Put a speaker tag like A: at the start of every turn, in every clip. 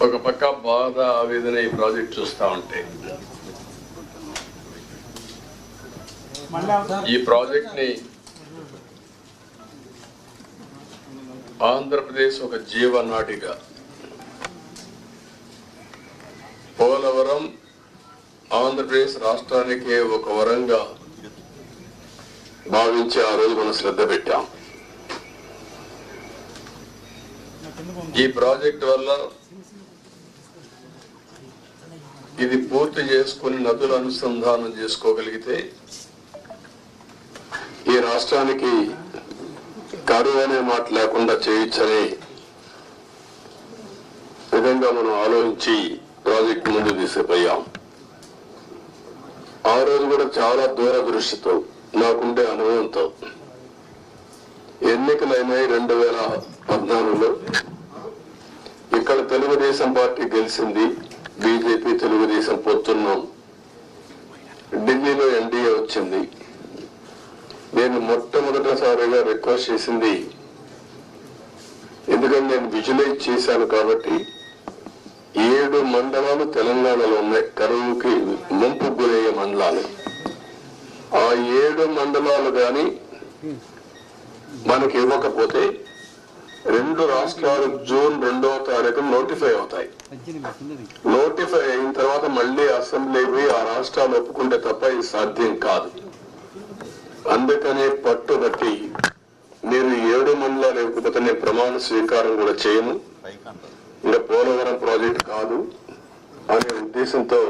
A: ఒక పక్క బాధ ఆవేదన ఈ ప్రాజెక్ట్ చూస్తూ ఉంటే ఈ ప్రాజెక్ట్ ని ఆంధ్రప్రదేశ్ ఒక జీవనాడిగా పోలవరం ఆంధ్రప్రదేశ్ రాష్ట్రానికి ఒక వరంగా భావించి ఆ రోజు మనం శ్రద్ధ పెట్టాం. ఈ ప్రాజెక్ట్ వల్ల ఇది పూర్తి చేసుకుని నదుల అనుసంధానం చేసుకోగలిగితే ఈ రాష్ట్రానికి కరువు అనే మాట లేకుండా చేయొచ్చనే విధంగా మనం ఆలోచించి ప్రాజెక్ట్ ముందు తీసుకుపోయాం. ఆ రోజు కూడా చాలా దూరదృష్టితో నాకుండే అనుభవంతో ఎన్నికలైనాయి 2014లో. ఇక్కడ తెలుగుదేశం పార్టీ గెలిచింది, బీజేపీ తెలుగుదేశం పొత్తున్నాం. ఢిల్లీలో ఎన్డీఏ వచ్చింది. నేను మొట్టమొదటిసారిగా రిక్వెస్ట్ చేసింది, ఎందుకంటే నేను విజువలైజ్ చేశాను కాబట్టి 7 మండలాలు తెలంగాణలో ఉన్నాయి, కరువుకి ముంపు గురయ్యే మండలాలు. ఆ 7 మండలాలు కానీ మనకి ఇవ్వకపోతే 2 రాష్ట్రాలు జూన్ 2వ తారీఖు నోటిఫై అవుతాయి. నోటిఫై అయిన తర్వాత మళ్ళీ అసెంబ్లీ పోయి ఆ రాష్ట్రాలు ఒప్పుకుంటే తప్ప ఇది సాధ్యం కాదు. అందుకనే పట్టుబట్టి మీరు 7 మండలాలు ఇవ్వకపోతే నేను ప్రమాణ స్వీకారం కూడా చేయను, ఇంకా పోలవరం ప్రాజెక్ట్ కాదు అనే ఉద్దేశంతో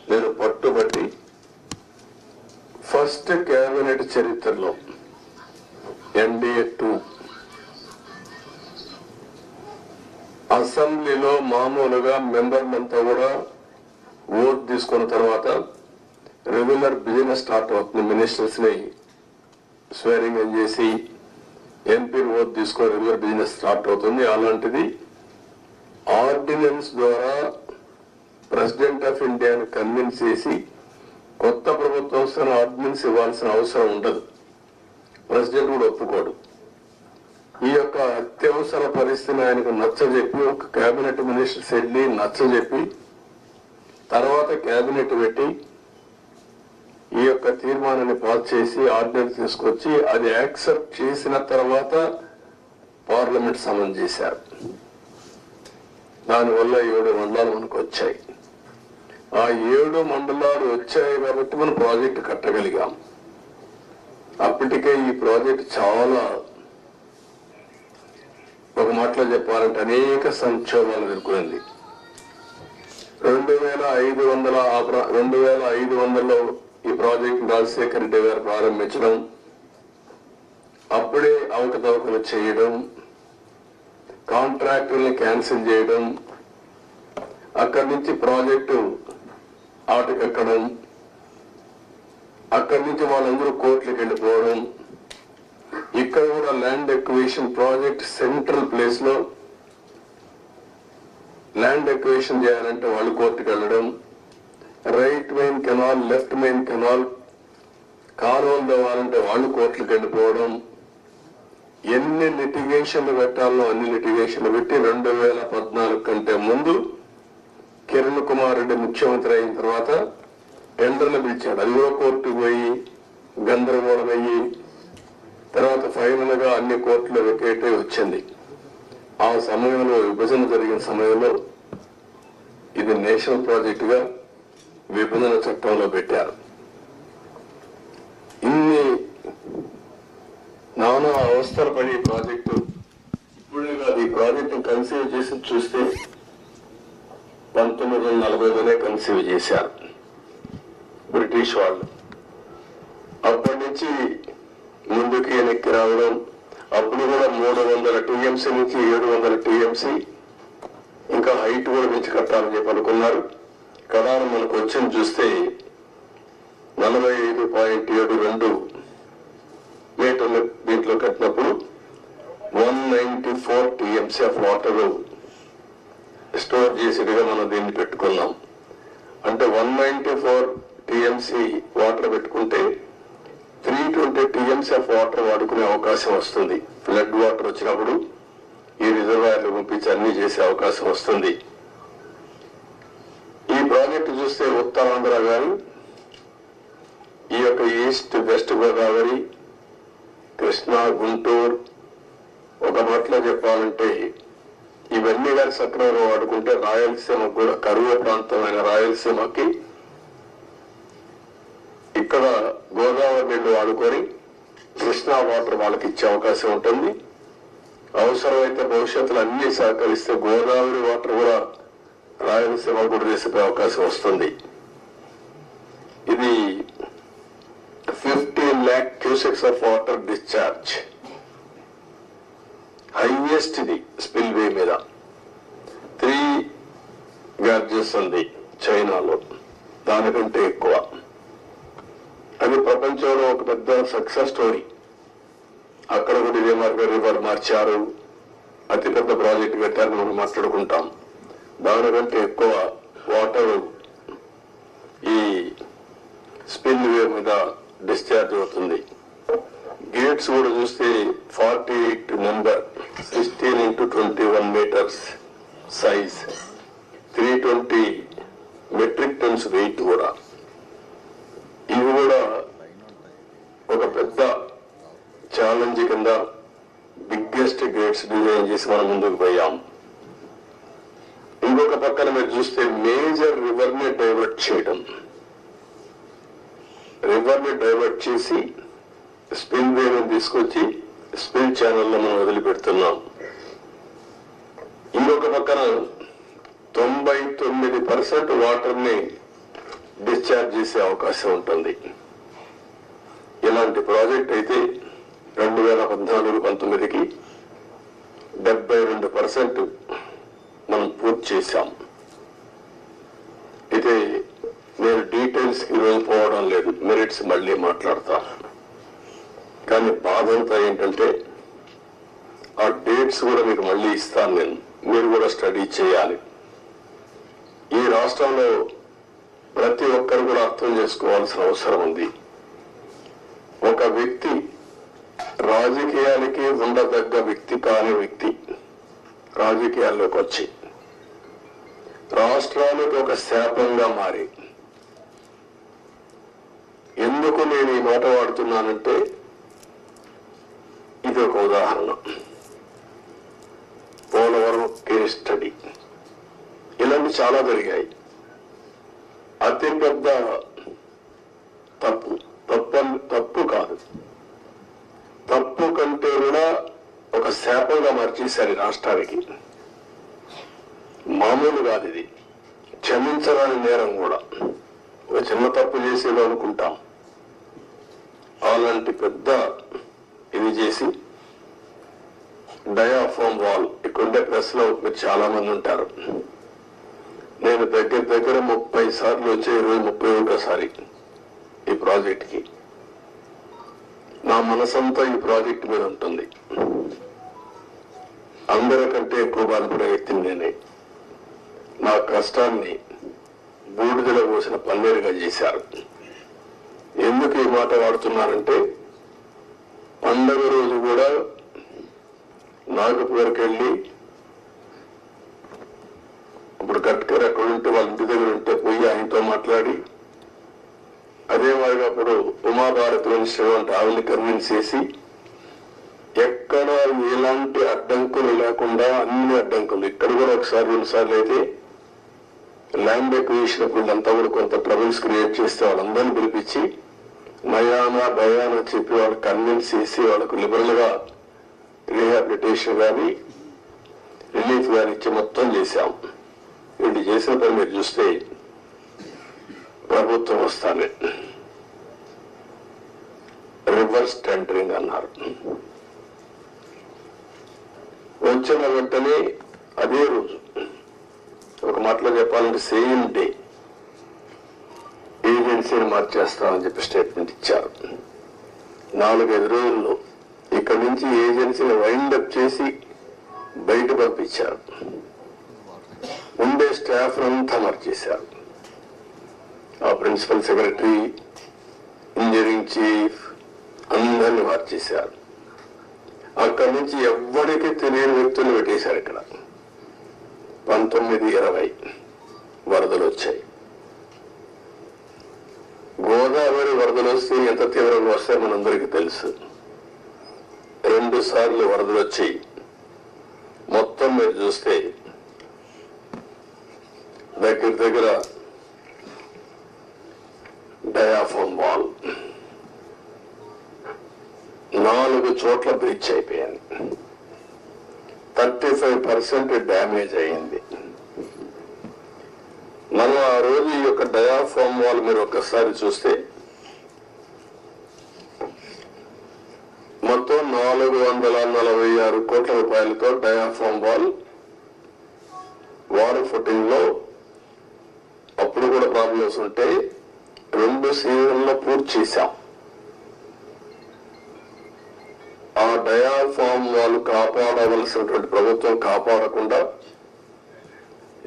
A: నేను పట్టుబట్టి ఫస్ట్ కేబినెట్ చరిత్రలో ఎన్డీఏ 2 అసెంబ్లీలో మామూలుగా మెంబర్లంతా కూడా ఓట్ తీసుకున్న తర్వాత రెగ్యులర్ బిజినెస్ స్టార్ట్ అవుతుంది. మినిస్టర్స్ ని స్వేరింగ్ ఇన్ చేసి ఎంపీ ఓట్ తీసుకొని రెగ్యులర్ బిజినెస్ స్టార్ట్ అవుతుంది. అలాంటిది ఆర్డినెన్స్ ద్వారా ప్రెసిడెంట్ ఆఫ్ ఇండియాని కన్విన్స్ చేసి కొత్త ప్రభుత్వం ఆర్డినెన్స్ ఇవ్వాల్సిన అవసరం ఉండదు, ప్రెసిడెంట్ కూడా ఒప్పుకోడు. ఈ యొక్క అత్యవసర పరిస్థితిని ఆయనకు నచ్చజెప్పి ఒక కేబినెట్ మినిస్టర్స్ వెళ్ళి నచ్చజెప్పి తర్వాత కేబినెట్ పెట్టి ఈ యొక్క తీర్మానాన్ని పాస్ చేసి ఆర్డినెన్స్ తీసుకొచ్చి అది యాక్సెప్ట్ చేసిన తర్వాత పార్లమెంట్ సమన్ చేశారు. దానివల్ల 7 మండలాలు మనకు వచ్చాయి. ఆ 7 మండలాలు వచ్చాయి కాబట్టి మనం ప్రాజెక్టు కట్టగలిగాం. అప్పటికే ఈ ప్రాజెక్ట్ చాలా, ఒక మాటలో చెప్పాలంటే అనేక సంక్షోభాలు ఎదుర్కొంది. 2500లో ఈ ప్రాజెక్ట్ రాజశేఖర రెడ్డి గారు ప్రారంభించడం, అప్పుడే అవకతవకలు చేయడం, కాంట్రాక్టుల్ని క్యాన్సిల్ చేయడం, అక్కడి నుంచి ప్రాజెక్టు ఆటకెక్కడం, అక్కడి నుంచి వాళ్ళందరూ కోర్టులకు వెళ్ళిపోవడం, ఇక్కడ కూడా land acquisition project central place లో ల్యాండ్ ఎక్విజిషన్ చేయాలంటే వాళ్ళు కోర్టుకు వెళ్ళడం, right main canal left main canal కాలువలు తవ్వాలంటే వాళ్ళు కోర్టులకు వెళ్ళిపోవడం, ఎన్ని లిటిగేషన్లు పెట్టాలో అన్ని లిటిగేషన్లు పెట్టి 2014 కంటే ముందు కిరణ్ కుమార్ రెడ్డి ముఖ్యమంత్రి అయిన తర్వాత టెండర్లు పిలిచాడు. అది కూడా కోర్టుకు పోయి గందరగోళం అయ్యి తర్వాత ఫైనల్ గా అన్ని కోర్టులు వెకేట్ వచ్చింది. ఆ సమయంలో విభజన జరిగిన సమయంలో ఇది నేషనల్ ప్రాజెక్ట్ గా విభజన చట్టంలో పెట్టారు. ఇన్ని నానా అవస్థలు పడి ప్రాజెక్టు ఇప్పుడే కాదు, ఈ ప్రాజెక్టు కన్సీవ్ చేసి చూస్తే 1940లోనే కన్సీవ్ చేశారు బ్రిటిష్ వాళ్ళు. అప్పటి నుంచి ముందుకి వెనక్కి రావడం, అప్పుడు కూడా 300 టీఎంసీ నుంచి 700 టీఎంసీ ఇంకా హైట్ కూడా పెంచి కట్టాలని చెప్పి అనుకున్నారు. కదా మనకు వచ్చింది చూస్తే 45.72 మీటర్లు దీంట్లో కట్టినప్పుడు 194 టీఎంసీ ఆఫ్ వాటర్ స్టోర్ చేసేట్టుగా మనం దీన్ని పెట్టుకున్నాం. అంటే 194 టీఎంసీ వాటర్ పెట్టుకుంటే 320 టీఎంసీ ఆఫ్ వాటర్ వాడుకునే అవకాశం వస్తుంది. ఫ్లడ్ వాటర్ వచ్చినప్పుడు ఈ రిజర్వాయర్లు పంపించి అన్ని చేసే అవకాశం వస్తుంది. ఈ ప్రాజెక్టు చూస్తే ఉత్తరాంధ్ర కానీ ఈ యొక్క ఈస్ట్ వెస్ట్ గోదావరి, కృష్ణా, గుంటూరు, ఒక మాటలో చెప్పాలంటే ఇవన్నీ కానీ సక్రమంగా వాడుకుంటే రాయలసీమకు కూడా కరువు ప్రాంతమైన రాయలసీమకి ఇక్కడ గోదావరి నీళ్లు వాడుకొని కృష్ణా వాటర్ వాళ్ళకి ఇచ్చే అవకాశం ఉంటుంది. అవసరమైతే భవిష్యత్తులో అన్ని సహకరిస్తే గోదావరి వాటర్ కూడా రాయలసీమ కూడా తీసుకునే అవకాశం వస్తుంది. ఇది 15 lakh cusecs of water discharge, highest ఇది స్పిల్వే మీద. 3 గ్యార్జెస్ ఉంది చైనాలో, దానికంటే ఎక్కువ. అది ప్రపంచంలో ఒక పెద్ద సక్సెస్ స్టోరీ. అక్కడ కూడా ఇదే రివర్ మార్చారు, అతిపెద్ద ప్రాజెక్టు కట్టారు, మనం మాట్లాడుకుంటాం. దానికంటే ఎక్కువ వాటర్ ఈ స్పిల్ వే మీద డిశ్చార్జ్ అవుతుంది. గేట్స్ కూడా చూస్తే 48 number, 16 into 21 meters size, 320 metric tons weight కూడా. ఇవి కూడా ఒక పెద్ద ఛాలెంజ్ కింద బిగ్గెస్ట్ గేట్స్ డిజైన్ చేసి మనం ముందుకు పోయాం. ఇంకొక పక్కన మీరు చూస్తే మేజర్ రివర్ ని డైవర్ట్ చేయడం, రివర్ ని డైవర్ట్ చేసి స్పిల్ వేని తీసుకొచ్చి స్పిల్ ఛానల్లో మనం వదిలిపెడుతున్నాం. ఇంకొక పక్కన 99% వాటర్ ని డిశ్చార్జ్ చేసే అవకాశం ఉంటుంది. ఇలాంటి ప్రాజెక్ట్ అయితే 2014-19కి 72% మనం పూర్తి చేశాం. అయితే నేను డీటెయిల్స్ కి ఈరోజు పోవడం లేదు, మెరిట్స్ మళ్ళీ మాట్లాడతాను. కానీ బాధ అంతా ఏంటంటే ఆ డేట్స్ కూడా మీకు మళ్ళీ ఇస్తాను నేను, మీరు కూడా స్టడీ చేయాలి. ఈ రాష్ట్రంలో ప్రతి ఒక్కరు కూడా అర్థం చేసుకోవాల్సిన అవసరం ఉంది. ఒక వ్యక్తి రాజకీయాలకి ఉండదగ్గ వ్యక్తి కాని వ్యక్తి రాజకీయాల్లోకి వచ్చి రాష్ట్రానికి ఒక శాపంగా మారి, ఎందుకు నేను ఈ మాట వాడుతున్నానంటే ఇది ఒక ఉదాహరణ. పోలవరం కేస్ స్టడీ, ఇలాంటి చాలా జరిగాయి. అతిపెద్ద తప్పు కాదు, తప్పు కంటే కూడా ఒక శాపంగా మార్చేశారు రాష్ట్రానికి. మామూలు కాదు ఇది, క్షమించరాని నేరం కూడా. ఒక చిన్న తప్పు చేసేదో అనుకుంటాం, అలాంటి పెద్ద ఇది చేసి డయాఫామ్ వాల్. ఇక్కడుండే ప్రెస్ లో మీరు చాలా మంది ఉంటారు. నేను దగ్గర 30 సార్లు వచ్చే 31సారి ఈ ప్రాజెక్ట్ కి. నా మనసంతా ఈ ప్రాజెక్ట్ మీద ఉంటుంది. అందరికంటే ఎక్కువ బాధపడే వ్యక్తిని నేనే. నా కష్టాన్ని బూడిదలో పోసిన పన్నీరుగా చేశారు. ఎందుకు ఈ మాట వాడుతున్నానంటే, పండగ రోజు కూడా నాగపూర్కి వెళ్ళి, ఇప్పుడు గట్కర్ ఎక్కడ ఉంటే వాళ్ళ ఇంటి దగ్గర ఉంటే పోయి ఆయనతో మాట్లాడి, అదే మాదిరిగా అప్పుడు ఉమాభారత్ మినిస్టర్ అంటే ఆవిడని కన్విన్స్ చేసి ఎక్కడ ఎలాంటి అడ్డంకులు లేకుండా అన్ని అడ్డంకులు, ఇక్కడ కూడా ఒకసారి 2 సార్లు అయితే ల్యాండ్ ఎక్విజిషన్ అప్పుడు కూడా కొంత ట్రబుల్స్ క్రియేట్ చేస్తే వాళ్ళందరినీ పిలిపించి నయానా భయానా చెప్పి వాళ్ళకి కన్విన్స్ చేసి వాళ్ళకు లిబరల్ గా రీహాబిలిటేషన్ కానీ రిలీఫ్ కానీ ఇచ్చి మొత్తం చేశాం. వీళ్ళు చేసిన పని మీరు చూస్తే ప్రభుత్వం వస్తానే రివర్స్ టెండరింగ్ అన్నారు. వచ్చిన వెంటనే అదే రోజు, ఒక మాటలో చెప్పాలంటే సేమ్ డే ఏజెన్సీని మార్చేస్తామని చెప్పి స్టేట్మెంట్ ఇచ్చారు. 4-5 రోజుల్లో ఇక్కడి నుంచి ఏజెన్సీని వైండప్ చేసి బయట పంపించారు. ఉండే స్టాఫ్ అంతా మార్చేశారు. ఆ ప్రిన్సిపల్ సెక్రటరీ, ఇంజనీరింగ్ చీఫ్ అందరినీ మార్చేశారు. అక్కడి నుంచి ఎవ్వడికి తెలియని వ్యక్తులు పెట్టేశారు. ఇక్కడ 1920 వరదలు వచ్చాయి. గోదావరి వరదలు వస్తే ఎంత తీవ్రంగా వస్తాయో మనందరికీ తెలుసు. 2 సార్లు వరదలు వచ్చి మొత్తం మీరు చూస్తే దగ్గర డయాఫ్రమ్ వాల్ 4 చోట్ల బ్రీచ్ అయిపోయింది. 35% డ్యామేజ్ అయింది. మనం ఆ రోజు ఈ యొక్క డయాఫ్రమ్ వాల్ మీరు ఒక్కసారి చూస్తే మొత్తం 446 కోట్ల రూపాయలతో డయాఫ్రమ్ వాల్ వాటర్ ఫుటింగ్ లో అప్పుడు కూడా ప్రాబ్లమ్స్ ఉంటే 2 సీజన్లో పూర్తి చేశాం. ఆ డయాఫ్రామ్ వాళ్ళు కాపాడవలసినటువంటి ప్రభుత్వం కాపాడకుండా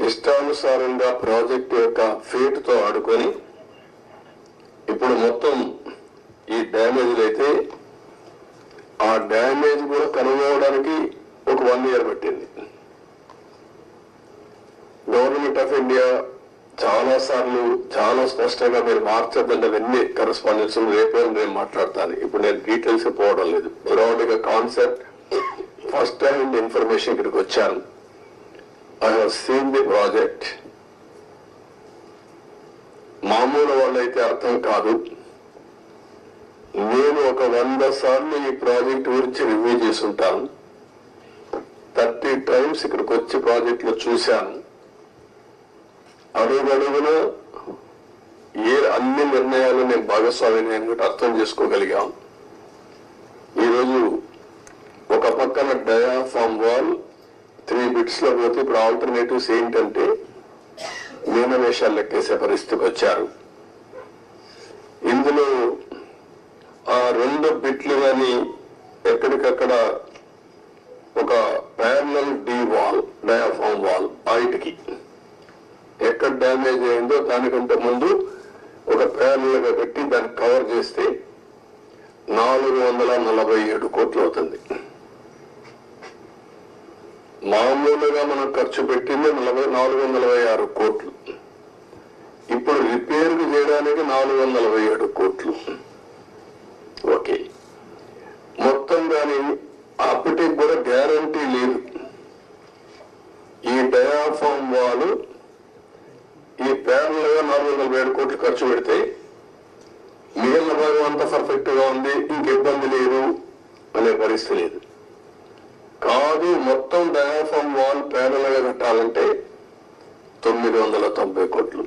A: ఇష్టానుసారంగా ప్రాజెక్టు యొక్క ఫేట్ తో ఆడుకొని ఇప్పుడు మొత్తం ఈ డ్యామేజ్ అయితే ఆ డ్యామేజ్ కూడా కనుగొనడానికి ఒక 1 year పట్టింది. గవర్నమెంట్ ఆఫ్ ఇండియా చాలా సార్లు చాలా స్పష్టంగా మీరు మార్చద్దండి అవన్నీ కరెస్పాండెన్స్ రేపే నేను మాట్లాడతాను. ఇప్పుడు నేను డీటెయిల్స్ పోవడం లేదు. బ్రాడ్ గా కాన్సెప్ట్ ఫస్ట్ హ్యాండ్ ఇన్ఫర్మేషన్ ఇక్కడికి వచ్చాను. I have seen the project. మామూలు వాళ్ళైతే అర్థం కాదు. నేను ఒక 100 సార్లు ఈ ప్రాజెక్ట్ గురించి రివ్యూ చేసి ఉంటాను. 30 times ఇక్కడికి వచ్చి ప్రాజెక్ట్ లో చూశాను. అడుగడుగున అన్ని నిర్ణయాలు నేను భాగస్వామిని అర్థం చేసుకోగలిగాం. ఈరోజు ఒక పక్కన డయాఫ్రామ్ వాల్ 3 bits లో పోతే ఇప్పుడు ఆల్టర్నేటివ్స్ ఏంటంటే మీనవేషాలు లెక్కేసే పరిస్థితికి వచ్చారు. ఇందులో ఆ 2 బిట్లు కానీ ఎక్కడికక్కడ ఒక parallel D wall diaphragm wall హైట్కి ఎక్కడ డ్యామేజ్ అయిందో దానికంటే ముందు ఒక ప్యారలల్ గా పెట్టి దాన్ని కవర్ చేస్తే 447 కోట్లు అవుతుంది. మామూలుగా మనం ఖర్చు పెట్టింది 446 కోట్లు. ఇప్పుడు రిపేర్ చేయడానికి 447 కోట్లు. ఓకే, మొత్తం దాని అప్పటికి కూడా గ్యారంటీ లేదు. ఈ డయాఫ్రామ్ వాల్ ఈ ప్యారల్ గా 447 కోట్లు ఖర్చు పెడితే మిగిలిన భాగం అంతా పర్ఫెక్ట్ గా ఉంది, ఇంక ఇబ్బంది లేదు అనే పరిస్థితి లేదు. కాదు, మొత్తం డయాఫ్రామ్ వాల్ ప్యారల్ గా కట్టాలంటే 990 కోట్లు.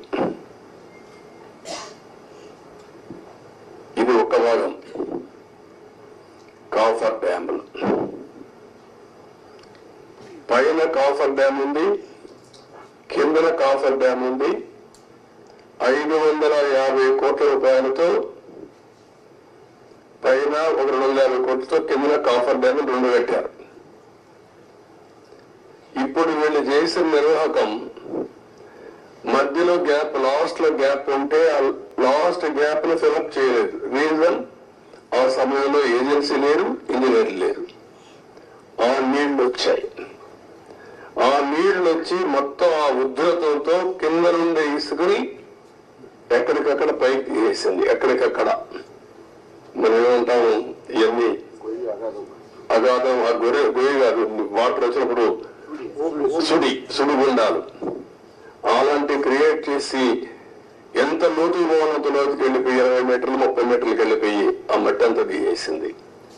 A: ఇది ఒక భాగం. కాఫర్ డ్యాములు పైన కాఫర్ డ్యామ్ ఉంది, కిందన కాఫర్ డ్యామ్ ఉంది. 550 కోట్ల రూపాయలతో పైన ఒక 250 కోట్లతో కిందన కాఫర్ డ్యామ్ 2 కట్టారు. ఇప్పుడు వీళ్ళు చేసిన నిర్వాహకం మధ్యలో గ్యాప్, లాస్ట్ లో గ్యాప్ ఉంటే లాస్ట్ గ్యాప్ ను ఫిలప్ చేయలేదు. రీజన్, ఆ సమయంలో ఏజెన్సీ లేరు, ఇంజనీర్ లేరు. ఆ నీళ్లు వచ్చాయి. ఆ నీళ్లు వచ్చి మొత్తం ఆ ఉధృతంతో కింద నుండి ఇసుకుని ఎక్కడికక్కడ పైకి వేసింది. ఎక్కడికక్కడ మనం ఏమంటాము, ఇవన్నీ అగాధం, ఆ గొయ్యి కాదు, వాటర్ వచ్చినప్పుడు సుడిగుండాలు అలాంటి క్రియేట్ చేసి ఎంత లోతు పోనంత లోతుకి వెళ్ళిపోయి 20 మీటర్లు 30 మీటర్లకు వెళ్ళిపోయి ఆ మట్టి అంతా దిగేసింది.